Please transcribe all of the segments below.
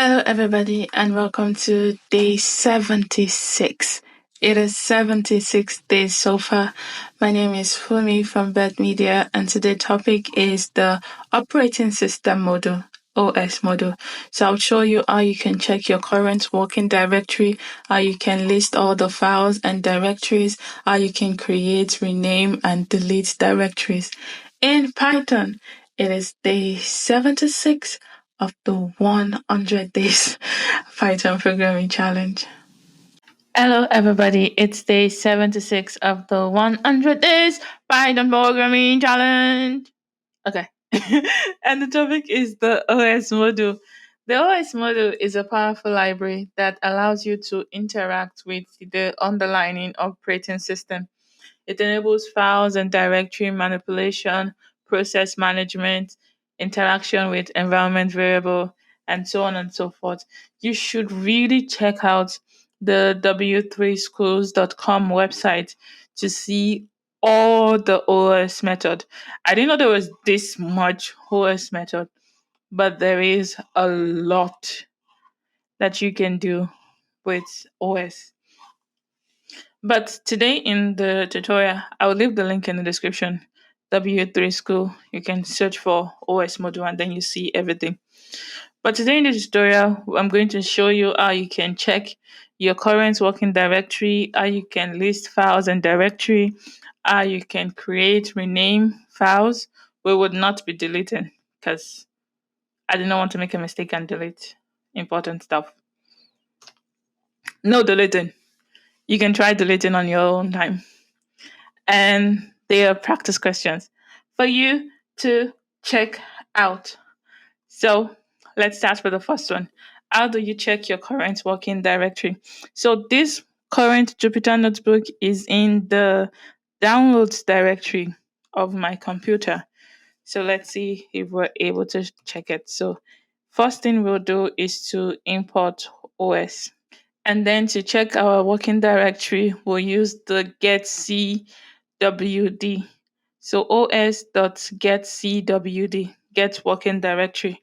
Hello, everybody, and welcome to day 76. It is 76 days so far. My name is Fumi from Beth Media, and today's topic is the operating system model. OS model. So I'll show you how you can check your current working directory, how you can list all the files and directories, how you can create, rename, and delete directories. In Python, it is day 76 of the 100 days Python programming challenge. Hello, everybody. It's day 76 of the 100 days Python programming challenge. Okay. And the topic is the OS module. The OS module is a powerful library that allows you to interact with the underlying operating system. It enables files and directory manipulation, process management, interaction with environment variable, and so on and so forth. You should really check out the w3schools.com website to see all the OS method. I didn't know there was this much OS method, but there is a lot that you can do with OS. But today in the tutorial, I will leave the link in the description. W3 School, you can search for OS module and then you see everything. But today in the tutorial, I'm going to show you how you can check your current working directory, how you can list files and directory, how you can create, rename files. We would not be deleting because I did not want to make a mistake and delete important stuff. No deleting. You can try deleting on your own time. And they are practice questions for you to check out. So let's start with the first one. How do you check your current working directory? So this current Jupyter notebook is in the downloads directory of my computer. So let's see if we're able to check it. So first thing we'll do is to import OS. And then to check our working directory, we'll use the getcwd. So os.getcwd, get working directory.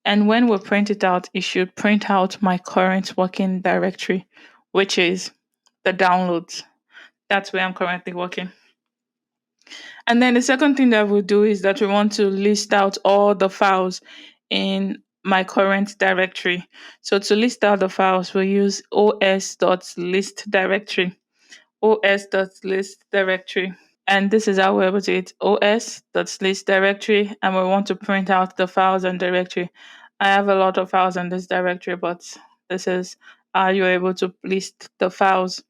And when we print it out, it should print out my current working directory, which is the downloads. That's where I'm currently working. And then the second thing that we'll do is that we want to list out all the files in my current directory. So to list out the files, we'll use os.list directory. os.list directory. And this is how we're able to hit os.list directory, and we want to print out the files and directory. I have a lot of files in this directory, but this is how you're able to list the files.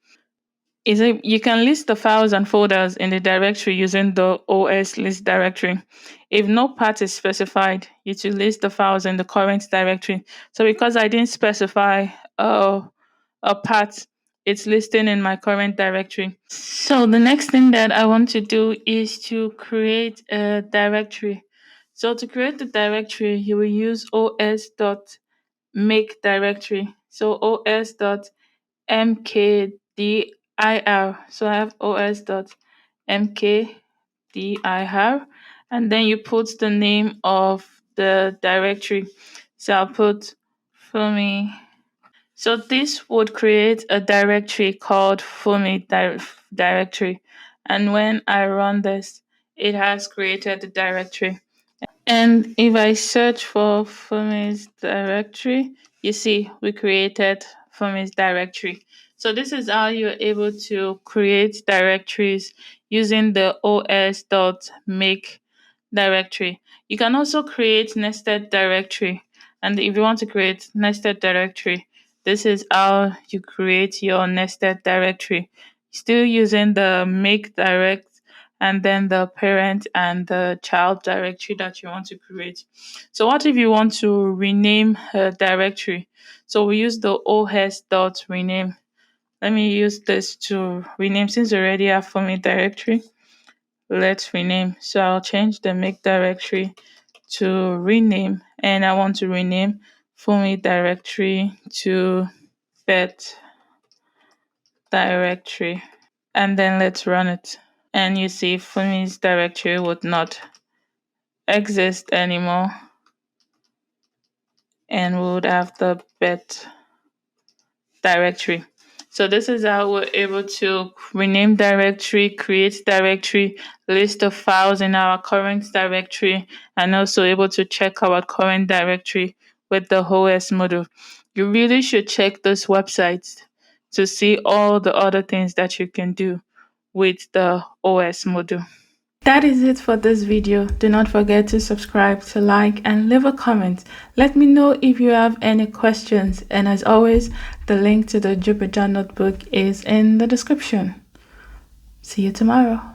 You can list the files and folders in the directory using the OS list directory. If no path is specified, you should list the files in the current directory. So because I didn't specify a path, it's listing in my current directory. So the next thing that I want to do is to create a directory. So to create the directory, you will use os.make directory. So os.mkdir. So I have os.mkdir, and then you put the name of the directory. So I'll put Fumi. So this would create a directory called Fumi directory. And when I run this, it has created the directory. And if I search for Fumi's directory, you see we created Fumi's directory. So this is how you're able to create directories using the os.make directory. You can also create nested directory. And if you want to create nested directory, this is how you create your nested directory. Still using the make direct and then the parent and the child directory that you want to create. So what if you want to rename a directory? So we use the os.rename. Let me use this to rename since we already have for me directory. Let's rename. So I'll change the make directory to rename, and I want to rename Fumi directory to Beth directory. And then let's run it. And you see Fumi's directory would not exist anymore and we would have the Beth directory. So this is how we're able to rename directory, create directory, list of files in our current directory, and also able to check our current directory with the OS module. You really should check this website to see all the other things that you can do with the OS module. That is it for this video. Do not forget to subscribe, to like, and leave a comment. Let me know if you have any questions. And as always, the link to the Jupyter Notebook is in the description. See you tomorrow.